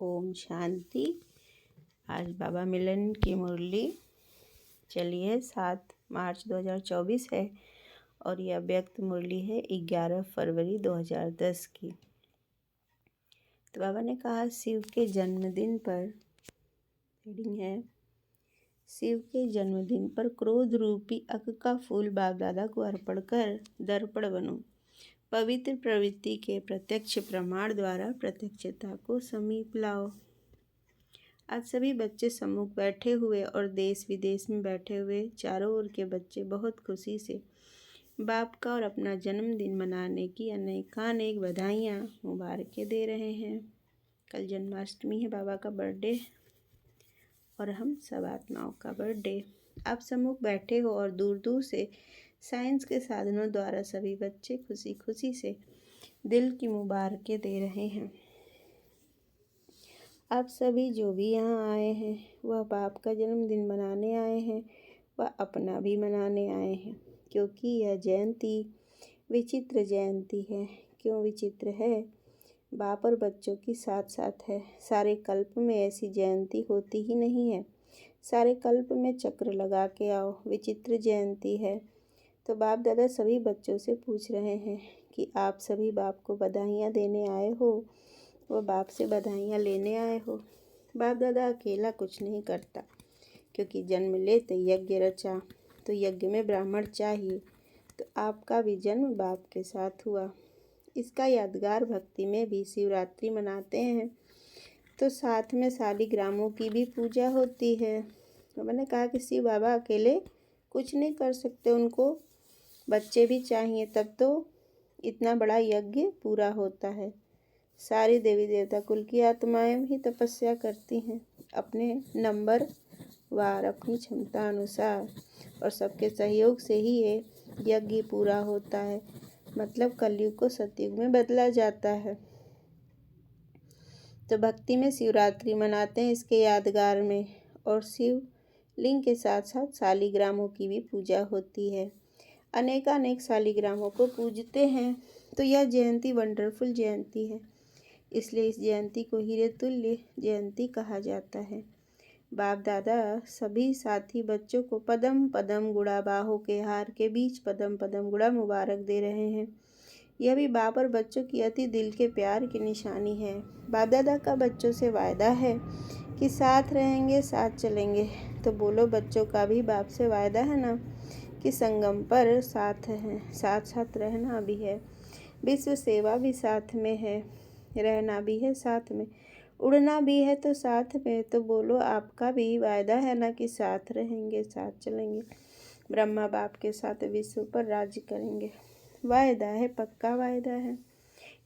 ओम शांति। आज बाबा मिलन की मुरली चलिए 7 मार्च 2024 है और यह व्यक्त मुरली है 11 फरवरी 2010 की। तो बाबा ने कहा शिव के जन्मदिन पर रीडिंग है। शिव के जन्मदिन पर क्रोध रूपी अक का फूल बाप दादा को अर्पण कर दर्पण बनो। पवित्र प्रवृत्ति के प्रत्यक्ष प्रमाण द्वारा प्रत्यक्षता को समीप लाओ। आज सभी बच्चे सम्मुख बैठे हुए और देश विदेश में बैठे हुए चारों ओर के बच्चे बहुत खुशी से बाप का और अपना जन्मदिन मनाने की अनेकानेक बधाइयाँ मुबारकें दे रहे हैं। कल जन्माष्टमी है, बाबा का बर्थडे और हम सब आत्माओं का बर्थडे। आप सम्मुख बैठे हो और दूर दूर से साइंस के साधनों द्वारा सभी बच्चे खुशी खुशी से दिल की मुबारकें दे रहे हैं। आप सभी जो भी यहाँ आए हैं वह बाप का जन्मदिन मनाने आए हैं, वह अपना भी मनाने आए हैं, क्योंकि यह जयंती विचित्र जयंती है। क्यों विचित्र है? बाप और बच्चों की साथ साथ है। सारे कल्प में ऐसी जयंती होती ही नहीं है। सारे कल्प में चक्र लगा के आओ, विचित्र जयंती है। तो बाप दादा सभी बच्चों से पूछ रहे हैं कि आप सभी बाप को बधाइयाँ देने आए हो, वो बाप से बधाइयाँ लेने आए हो। बाप दादा अकेला कुछ नहीं करता, क्योंकि जन्म लेते यज्ञ रचा, तो यज्ञ में ब्राह्मण चाहिए। तो आपका भी जन्म बाप के साथ हुआ। इसका यादगार भक्ति में भी शिवरात्रि मनाते हैं, तो साथ में शालिग्रामों की भी पूजा होती है। तो मैंने कहा कि शिव बाबा अकेले कुछ नहीं कर सकते, उनको बच्चे भी चाहिए, तब तो इतना बड़ा यज्ञ पूरा होता है। सारी देवी देवता कुल की आत्माएं भी तपस्या करती हैं अपने नंबर वार, अपनी क्षमता अनुसार, और सबके सहयोग से ही ये यज्ञ पूरा होता है। मतलब कलयुग को सतयुग में बदला जाता है। तो भक्ति में शिवरात्रि मनाते हैं इसके यादगार में, और शिव लिंग के साथ साथ शालिग्रामों की भी पूजा होती है। अनेकानेक शालिग्रामों को पूजते हैं। तो यह जयंती वंडरफुल जयंती है, इसलिए इस जयंती को हीरे तुल्य जयंती कहा जाता है। बाप दादा सभी साथी बच्चों को पदम पदम गुड़ा, बाहों के हार के बीच पदम पदम गुड़ा मुबारक दे रहे हैं। यह भी बाप और बच्चों की अति दिल के प्यार की निशानी है। बाप दादा का बच्चों से वायदा है कि साथ रहेंगे, साथ चलेंगे। तो बोलो, बच्चों का भी बाप से वायदा है ना कि संगम पर साथ हैं, साथ साथ रहना भी है, विश्व सेवा भी साथ में है, रहना भी है साथ में, उड़ना भी है तो साथ में। तो बोलो, आपका भी वायदा है ना कि साथ रहेंगे, साथ चलेंगे, ब्रह्मा बाप के साथ विश्व पर राज्य करेंगे। वायदा है, पक्का वायदा है।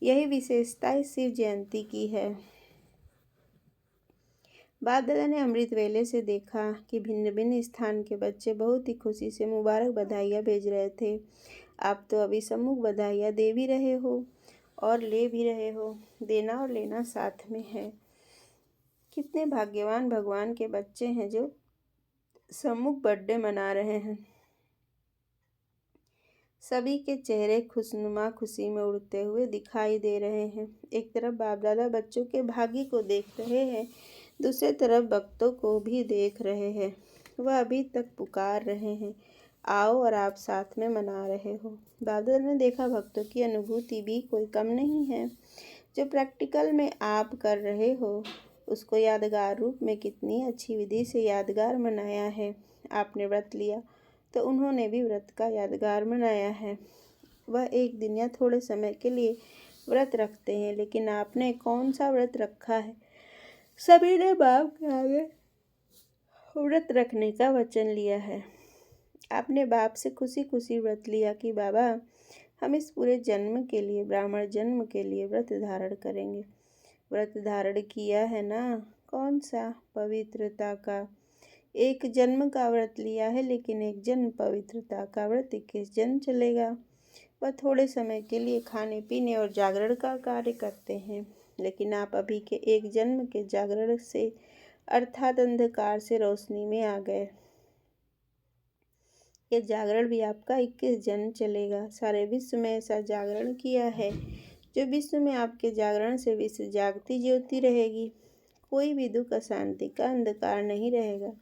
यही विशेषता इस शिव जयंती की है। बाप दादा ने अमृत वेले से देखा कि भिन्न भिन्न स्थान के बच्चे बहुत ही खुशी से मुबारक बधाइयाँ भेज रहे थे। आप तो अभी सम्मुख बधाइयाँ दे भी रहे हो और ले भी रहे हो। देना और लेना साथ में है। कितने भाग्यवान भगवान के बच्चे हैं जो सम्मुख बर्थडे मना रहे हैं। सभी के चेहरे खुशनुमा खुशी में उड़ते हुए दिखाई दे रहे हैं। एक तरफ बाप दादा बच्चों के भाग्य को देख रहे हैं, दूसरी तरफ भक्तों को भी देख रहे हैं। वह अभी तक पुकार रहे हैं, आओ, और आप साथ में मना रहे हो। बाप दादा ने देखा भक्तों की अनुभूति भी कोई कम नहीं है। जो प्रैक्टिकल में आप कर रहे हो उसको यादगार रूप में कितनी अच्छी विधि से यादगार मनाया है। आपने व्रत लिया तो उन्होंने भी व्रत का यादगार मनाया है। वह एक दिन या थोड़े समय के लिए व्रत रखते हैं, लेकिन आपने कौन सा व्रत रखा है? सभी ने बाप के आगे व्रत रखने का वचन लिया है। आपने बाप से खुशी खुशी व्रत लिया कि बाबा, हम इस पूरे जन्म के लिए, ब्राह्मण जन्म के लिए व्रत धारण करेंगे। व्रत धारण किया है ना? कौन सा? पवित्रता का। एक जन्म का व्रत लिया है, लेकिन एक जन्म पवित्रता का व्रत 21 जन्म चलेगा। वह थोड़े समय के लिए खाने पीने और जागरण का कार्य करते हैं, लेकिन आप अभी के एक जन्म के जागरण से अर्थात अंधकार से रोशनी में आ गए। यह जागरण भी आपका 21 जन्म चलेगा। सारे विश्व में ऐसा जागरण किया है जो विश्व में आपके जागरण से विश्व जागती ज्योति रहेगी। कोई भी दुख अशांति का अंधकार नहीं रहेगा।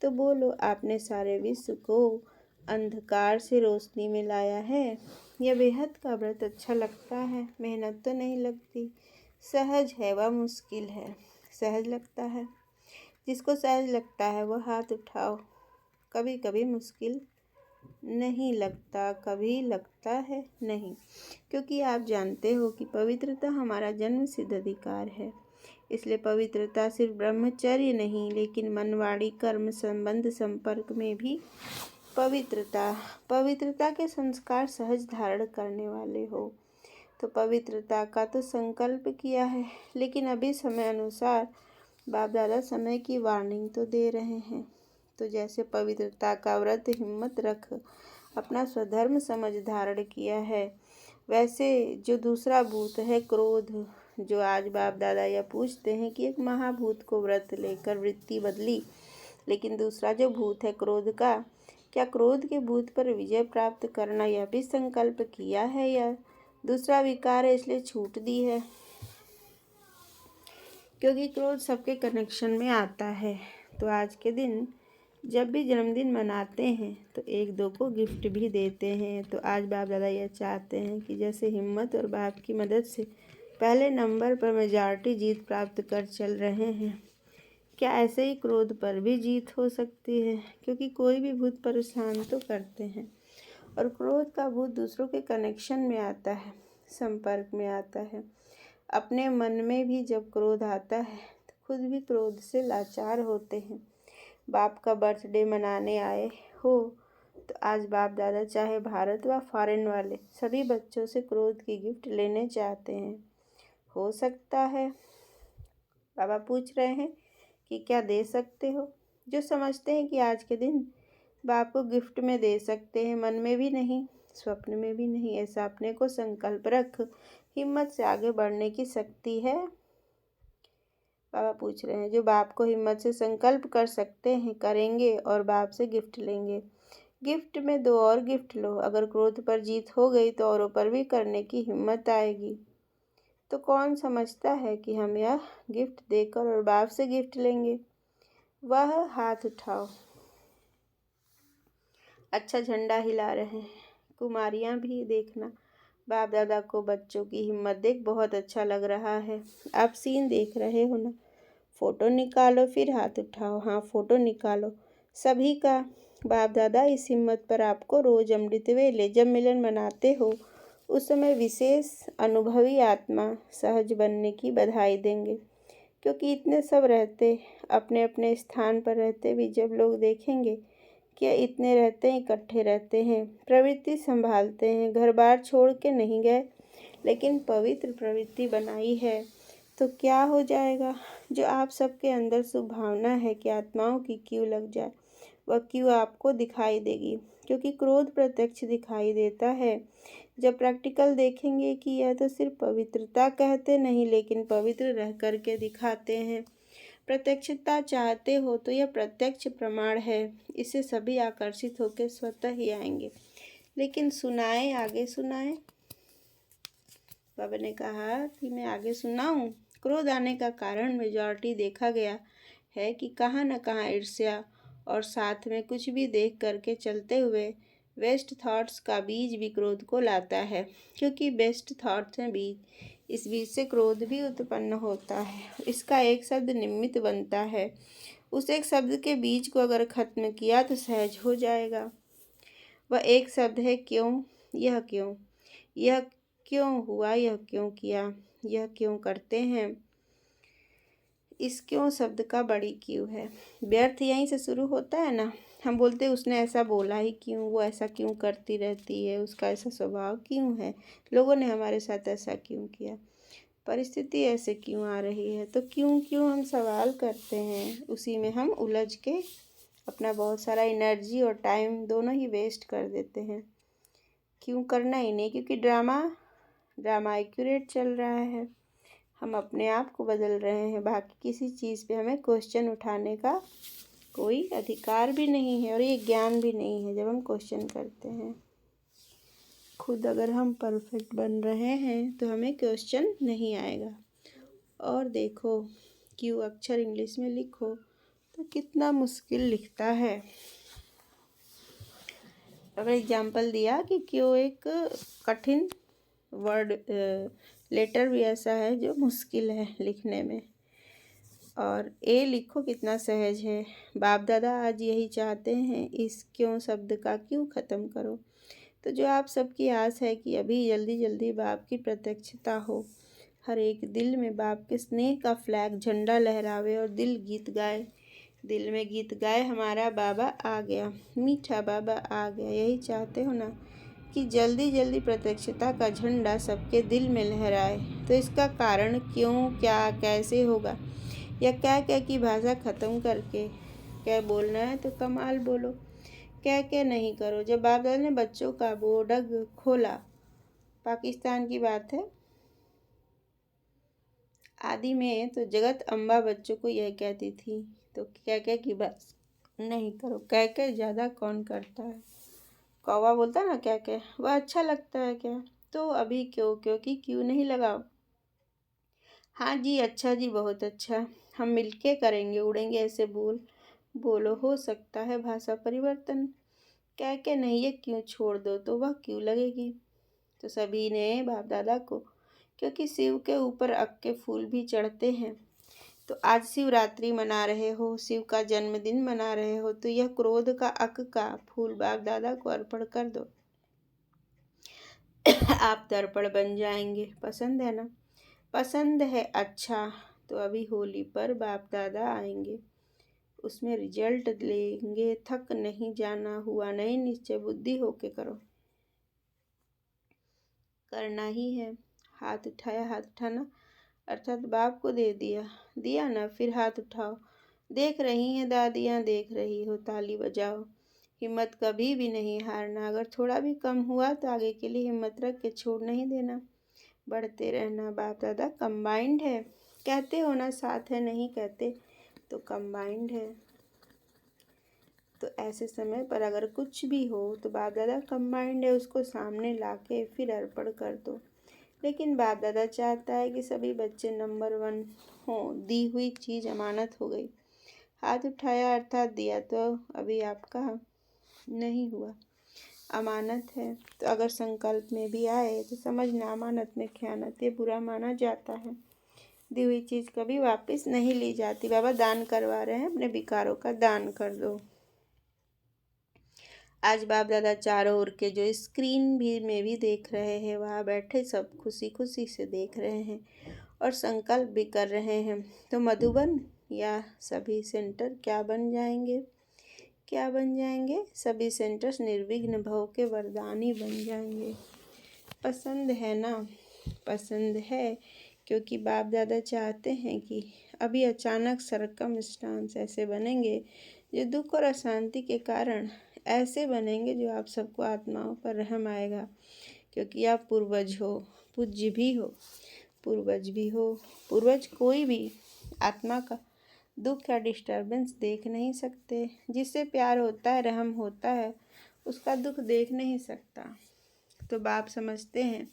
तो बोलो, आपने सारे विश्व को अंधकार से रोशनी में लाया है। यह बेहद का व्रत अच्छा लगता है, मेहनत तो नहीं लगती, सहज है व मुश्किल है। सहज लगता है, जिसको सहज लगता है वह हाथ उठाओ। कभी कभी मुश्किल नहीं लगता, कभी लगता है नहीं, क्योंकि आप जानते हो कि पवित्रता हमारा जन्म सिद्ध अधिकार है। इसलिए पवित्रता सिर्फ ब्रह्मचर्य नहीं, लेकिन मन वाणी कर्म संबंध संपर्क में भी पवित्रता के संस्कार सहज धारण करने वाले हो। तो पवित्रता का तो संकल्प किया है, लेकिन अभी समय अनुसार बाप दादा समय की वार्निंग तो दे रहे हैं। तो जैसे पवित्रता का व्रत हिम्मत रख अपना स्वधर्म समझ धारण किया है, वैसे जो दूसरा भूत है क्रोध, जो आज बाप दादा यह पूछते हैं कि एक महाभूत को व्रत लेकर वृत्ति बदली, लेकिन दूसरा जो भूत है क्रोध का, क्या क्रोध के भूत पर विजय प्राप्त करना यह भी संकल्प किया है, या दूसरा विकार है इसलिए छूट दी है? क्योंकि क्रोध सबके कनेक्शन में आता है। तो आज के दिन जब भी जन्मदिन मनाते हैं तो एक दो को गिफ्ट भी देते हैं। तो आज बाप दादा यह चाहते हैं कि जैसे हिम्मत और बाप की मदद से पहले नंबर पर मेजॉरिटी जीत प्राप्त कर चल रहे हैं, क्या ऐसे ही क्रोध पर भी जीत हो सकती है? क्योंकि कोई भी भूत परेशान तो करते हैं, और क्रोध का भूत दूसरों के कनेक्शन में आता है, संपर्क में आता है। अपने मन में भी जब क्रोध आता है तो खुद भी क्रोध से लाचार होते हैं। बाप का बर्थडे मनाने आए हो तो आज बाप दादा चाहे भारत व फॉरेन वाले सभी बच्चों से क्रोध की गिफ्ट लेने चाहते हैं। हो सकता है बाबा पूछ रहे हैं कि क्या दे सकते हो? जो समझते हैं कि आज के दिन बाप को गिफ्ट में दे सकते हैं, मन में भी नहीं, स्वप्न में भी नहीं, ऐसा अपने को संकल्प रख। हिम्मत से आगे बढ़ने की शक्ति है। बाबा पूछ रहे हैं जो बाप को हिम्मत से संकल्प कर सकते हैं करेंगे और बाप से गिफ्ट लेंगे। गिफ्ट में दो और गिफ्ट लो। अगर क्रोध पर जीत हो गई तो औरों पर भी करने की हिम्मत आएगी। तो कौन समझता है कि हम यह गिफ्ट देकर और बाप से गिफ्ट लेंगे? वह हाथ उठाओ। अच्छा झंडा हिला रहे हैं। कुमारियाँ भी देखना। बाप दादा को बच्चों की हिम्मत देख बहुत अच्छा लग रहा है। आप सीन देख रहे हो ना? फ़ोटो निकालो फिर हाथ उठाओ। हाँ, फ़ोटो निकालो सभी का। बाप दादा इस हिम्मत पर आपको रोज़ अमृत वेले जब मिलन मनाते हो उस समय विशेष अनुभवी आत्मा सहज बनने की बधाई देंगे। क्योंकि इतने सब रहते अपने अपने स्थान पर रहते भी जब लोग देखेंगे कि इतने रहते हैं, इकट्ठे रहते हैं, प्रवृत्ति संभालते हैं, घर बार छोड़ के नहीं गए, लेकिन पवित्र प्रवृत्ति बनाई है, तो क्या हो जाएगा? जो आप सबके अंदर शुभ भावना है कि आत्माओं की क्यों लग जाए, वह क्यों आपको दिखाई देगी। क्योंकि क्रोध प्रत्यक्ष दिखाई देता है। जब प्रैक्टिकल देखेंगे कि यह तो सिर्फ पवित्रता कहते नहीं, लेकिन पवित्र रह करके दिखाते हैं। प्रत्यक्षता चाहते हो तो यह प्रत्यक्ष प्रमाण है। इससे सभी आकर्षित होकर स्वतः ही आएंगे। लेकिन सुनाए, आगे सुनाए। बाबा ने कहा कि मैं आगे सुनाऊं। क्रोध आने का कारण मेजॉरिटी देखा गया है कि कहाँ न कहाँ ईर्ष्या और साथ में कुछ भी देख करके चलते हुए वेस्ट थॉट्स का बीज भी क्रोध को लाता है। क्योंकि बेस्ट थॉट्स हैं बीज, इस बीज से क्रोध भी उत्पन्न होता है। इसका एक शब्द निमित्त बनता है। उस एक शब्द के बीज को अगर खत्म किया तो सहज हो जाएगा। वह एक शब्द है क्यों। यह क्यों, यह क्यों हुआ, यह क्यों किया, यह क्यों करते हैं। इस क्यों शब्द का बड़ी क्यों है। व्यर्थ यहीं से शुरू होता है ना। हम बोलते हैं उसने ऐसा बोला ही क्यों, वो ऐसा क्यों करती रहती है, उसका ऐसा स्वभाव क्यों है, लोगों ने हमारे साथ ऐसा क्यों किया, परिस्थिति ऐसे क्यों आ रही है। तो क्यों क्यों हम सवाल करते हैं, उसी में हम उलझ के अपना बहुत सारा एनर्जी और टाइम दोनों ही वेस्ट कर देते हैं। क्यों करना ही नहीं, क्योंकि ड्रामा एक्यूरेट चल रहा है। हम अपने आप को बदल रहे हैं, बाकी किसी चीज़ पे हमें क्वेश्चन उठाने का कोई अधिकार भी नहीं है और ये ज्ञान भी नहीं है। जब हम क्वेश्चन करते हैं खुद, अगर हम परफेक्ट बन रहे हैं तो हमें क्वेश्चन नहीं आएगा। और देखो क्यू अक्षर इंग्लिश में लिखो तो कितना मुश्किल लिखता है। अब एग्जाम्पल दिया कि क्यों एक कठिन वर्ड लेटर भी ऐसा है जो मुश्किल है लिखने में। और ए लिखो कितना सहज है। बाप दादा आज यही चाहते हैं, इस क्यों शब्द का क्यों ख़त्म करो। तो जो आप सबकी आस है कि अभी जल्दी जल्दी बाप की प्रत्यक्षता हो, हर एक दिल में बाप के स्नेह का फ्लैग झंडा लहरावे और दिल गीत गाए, दिल में गीत गाए हमारा बाबा आ गया, मीठा बाबा आ गया। यही चाहते हो ना कि जल्दी जल्दी प्रत्यक्षता का झंडा सबके दिल में लहराए। तो इसका कारण क्यों, क्या, कैसे होगा, या क्या क्या की भाषा ख़त्म करके क्या बोलना है तो कमाल बोलो, क्या क्या नहीं करो। जब बाप दादा ने बच्चों का बोर्डग खोला, पाकिस्तान की बात है, आदि में, तो जगत अम्बा बच्चों को यह कहती थी, तो क्या क्या की बात नहीं करो। क्या क्या ज़्यादा कौन करता है, कौवा बोलता है ना क्या क्या, वह अच्छा लगता है क्या। तो अभी क्यों, क्योंकि क्यों नहीं लगाओ। हाँ जी, अच्छा जी, बहुत अच्छा, हम मिलके करेंगे, उड़ेंगे ऐसे बोलो। हो सकता है भाषा परिवर्तन, क्या क्या नहीं, ये क्यों छोड़ दो तो वह क्यों लगेगी। तो सभी ने बाप दादा को, क्योंकि शिव के ऊपर अक के फूल भी चढ़ते हैं, तो आज शिवरात्रि मना रहे हो, शिव का जन्मदिन मना रहे हो, तो यह क्रोध का अक का फूल बाप दादा को अर्पण कर दो। आप दर्पण बन जाएंगे। पसंद है ना, पसंद है, अच्छा। तो अभी होली पर बाप दादा आएंगे, उसमें रिजल्ट लेंगे, थक नहीं जाना, हुआ नहीं निश्चय, बुद्धि होके करो, करना ही है। हाथ उठाया, हाथ उठाना अर्थात बाप को दे दिया ना, फिर हाथ उठाओ। देख रही हैं दादियाँ, देख रही हो, ताली बजाओ। हिम्मत कभी भी नहीं हारना, अगर थोड़ा भी कम हुआ तो आगे के लिए हिम्मत रख के छोड़ नहीं देना, बढ़ते रहना। बाप दादा कंबाइंड है, कहते हो ना साथ है, नहीं कहते तो कंबाइंड है। तो ऐसे समय पर अगर कुछ भी हो तो बाप दादा कंबाइंड है, उसको सामने लाके फिर अर्पण कर दो। लेकिन बाप दादा चाहता है कि सभी बच्चे नंबर 1 हों, दी हुई चीज़ अमानत हो गई। हाथ उठाया अर्थात दिया, तो अभी आपका नहीं हुआ, अमानत है। तो अगर संकल्प में भी आए तो समझना अमानत में ख़यानत, ये बुरा माना जाता है। दी हुई चीज़ कभी वापस नहीं ली जाती। बाबा दान करवा रहे हैं, अपने विकारों का दान कर दो। आज बाप दादा चारों ओर के जो स्क्रीन भी में भी देख रहे हैं, वहाँ बैठे सब खुशी खुशी से देख रहे हैं और संकल्प भी कर रहे हैं। तो मधुबन या सभी सेंटर क्या बन जाएंगे, क्या बन जाएंगे, सभी सेंटर्स निर्विघ्न भव के वरदानी बन जाएंगे। पसंद है ना, पसंद है, क्योंकि बाप दादा चाहते हैं कि अभी अचानक सरकमस्टांस ऐसे बनेंगे जो दुख और अशांति के कारण ऐसे बनेंगे जो आप सबको आत्माओं पर रहम आएगा, क्योंकि आप पूर्वज हो, पूज्य भी हो, पूर्वज भी हो। पूर्वज कोई भी आत्मा का दुख या डिस्टर्बेंस देख नहीं सकते। जिससे प्यार होता है, रहम होता है, उसका दुख देख नहीं सकता। तो बाप समझते हैं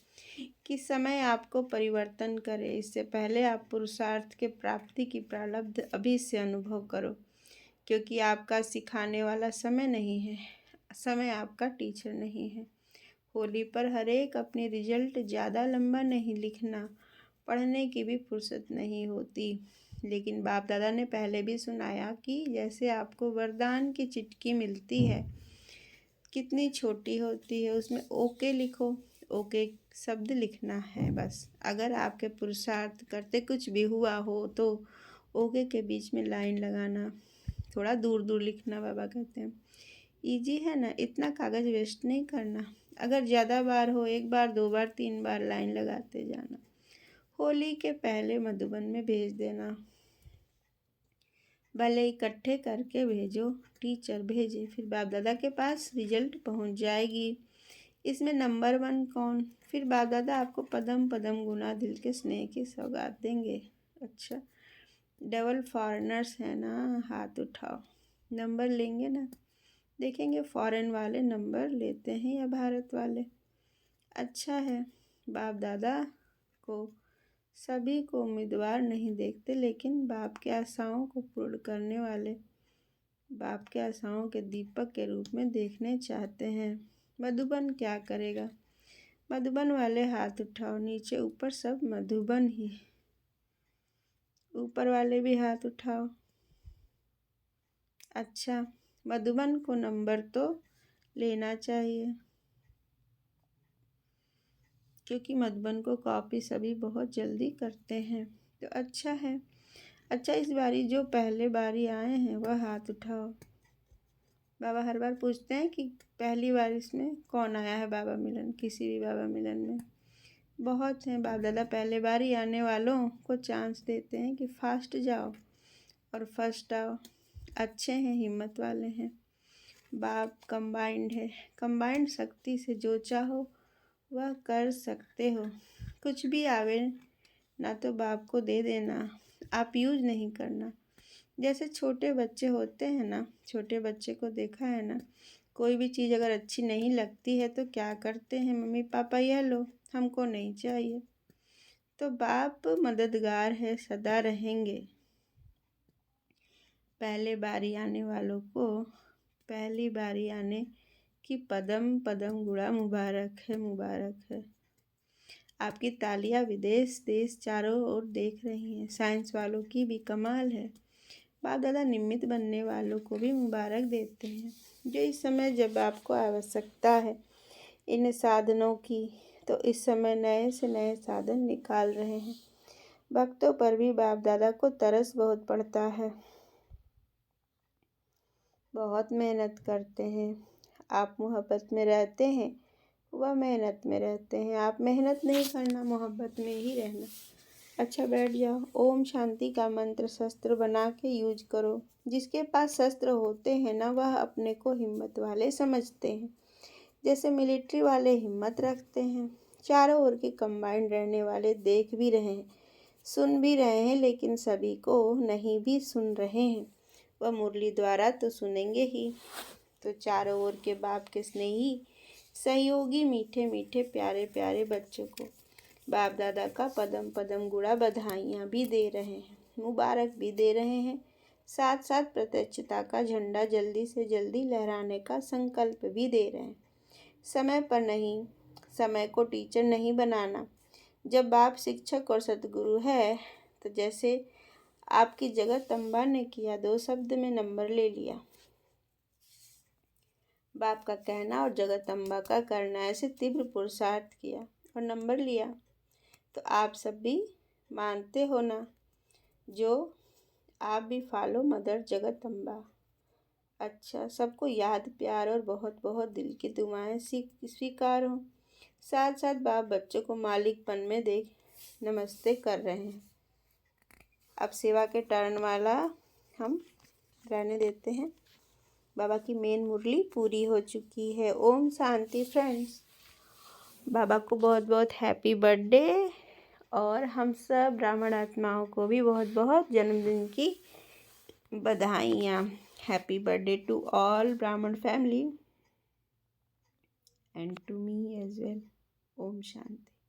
कि समय आपको परिवर्तन करे, इससे पहले आप पुरुषार्थ के प्राप्ति की प्रारब्ध अभी से अनुभव करो, क्योंकि आपका सिखाने वाला समय नहीं है, समय आपका टीचर नहीं है। होली पर हर एक अपनी रिजल्ट ज़्यादा लंबा नहीं लिखना, पढ़ने की भी फुर्सत नहीं होती। लेकिन बाप दादा ने पहले भी सुनाया कि जैसे आपको वरदान की चिट्ठी मिलती है, कितनी छोटी होती है, उसमें ओके लिखो, ओके शब्द लिखना है बस। अगर आपके पुरुषार्थ करते कुछ भी हुआ हो तो ओके के बीच में लाइन लगाना, थोड़ा दूर दूर लिखना, बाबा कहते हैं इजी है ना, इतना कागज़ वेस्ट नहीं करना। अगर ज़्यादा बार हो, 1 बार 2 बार 3 बार लाइन लगाते जाना। होली के पहले मधुबन में भेज देना, भले इकट्ठे करके भेजो, टीचर भेजे, फिर बाप दादा के पास रिजल्ट पहुंच जाएगी। इसमें नंबर 1 कौन, फिर बाप दादा आपको पदम पदम गुना दिल के स्नेह की सौगात देंगे। अच्छा, डबल फॉरेनर्स है ना, हाथ उठाओ, नंबर लेंगे ना, देखेंगे फॉरेन वाले नंबर लेते हैं या भारत वाले। अच्छा है, बाप दादा को सभी को उम्मीदवार नहीं देखते, लेकिन बाप की आशाओं को पूर्ण करने वाले बाप के आशाओं के दीपक के रूप में देखने चाहते हैं। मधुबन क्या करेगा? मधुबन वाले हाथ उठाओ। नीचे ऊपर सब मधुबन ही। ऊपर वाले भी हाथ उठाओ। अच्छा, मधुबन को नंबर तो लेना चाहिए, क्योंकि मधुबन को कॉपी सभी बहुत जल्दी करते हैं। तो अच्छा है। अच्छा, इस बारी जो पहले बारी आए हैं वह हाथ उठाओ। बाबा हर बार पूछते हैं कि पहली बार इसमें कौन आया है बाबा मिलन, किसी भी बाबा मिलन में। बहुत हैं बाप दादा पहले बार ही आने वालों को चांस देते हैं कि फास्ट जाओ और फर्स्ट आओ। अच्छे हैं, हिम्मत वाले हैं। बाप कंबाइंड है। कंबाइंड शक्ति से जो चाहो वह कर सकते हो। कुछ भी आवे ना तो बाप को दे देना, आप यूज नहीं करना। जैसे छोटे बच्चे होते हैं ना, छोटे बच्चे को देखा है ना, कोई भी चीज़ अगर अच्छी नहीं लगती है तो क्या करते हैं, मम्मी पापा यह लो, हमको नहीं चाहिए। तो बाप मददगार है, सदा रहेंगे। पहले बारी आने वालों को पहली बारी आने की पदम पदम गुड़ा मुबारक है, मुबारक है। आपकी तालियां विदेश देश चारों ओर देख रही हैं। साइंस वालों की भी कमाल है। बाप दादा निमित्त बनने वालों को भी मुबारक देते हैं, जो इस समय जब आपको आवश्यकता है इन साधनों की, तो इस समय नए से नए साधन निकाल रहे हैं। भक्तों पर भी बाप दादा को तरस बहुत पड़ता है। बहुत मेहनत करते हैं। आप मोहब्बत में रहते हैं, वह मेहनत में रहते हैं। आप मेहनत नहीं करना, मोहब्बत में ही रहना। अच्छा, बैठ जाओ। ओम शांति का मंत्र शस्त्र बना के यूज करो। जिसके पास शस्त्र होते हैं ना, वह अपने को हिम्मत वाले समझते हैं। जैसे मिलिट्री वाले हिम्मत रखते हैं। चारों ओर के कंबाइंड रहने वाले देख भी रहे हैं, सुन भी रहे हैं, लेकिन सभी को नहीं भी सुन रहे हैं। वह मुरली द्वारा तो सुनेंगे ही। तो चारों ओर के बाप के स्नेही सहयोगी मीठे मीठे प्यारे प्यारे बच्चों को बाप दादा का पदम पदम गुड़ा बधाइयाँ भी दे रहे हैं, मुबारक भी दे रहे हैं। साथ साथ प्रत्यक्षता का झंडा जल्दी से जल्दी लहराने का संकल्प भी दे रहे हैं। समय पर नहीं, समय को टीचर नहीं बनाना। जब बाप शिक्षक और सतगुरु है, तो जैसे आपकी जगत अम्बा ने किया, 2 शब्द में नंबर ले लिया। बाप का कहना और जगत अम्बा का करना, ऐसे तीव्र पुरुषार्थ किया और नंबर लिया। तो आप सब भी मानते हो ना, जो आप भी फॉलो मदर जगत अम्बा। अच्छा, सबको याद प्यार और बहुत बहुत दिल की दुआएं स्वीकार हो। साथ साथ बाप बच्चों को मालिकपन में देख नमस्ते कर रहे हैं। अब सेवा के टर्न वाला हम रहने देते हैं। बाबा की मेन मुरली पूरी हो चुकी है। ओम शांति फ्रेंड्स। बाबा को बहुत बहुत हैप्पी बर्थडे, और हम सब ब्राह्मण आत्माओं को भी बहुत बहुत जन्मदिन की बधाइयाँ। Happy birthday to all Brahmin family and to me as well. ओम शांति।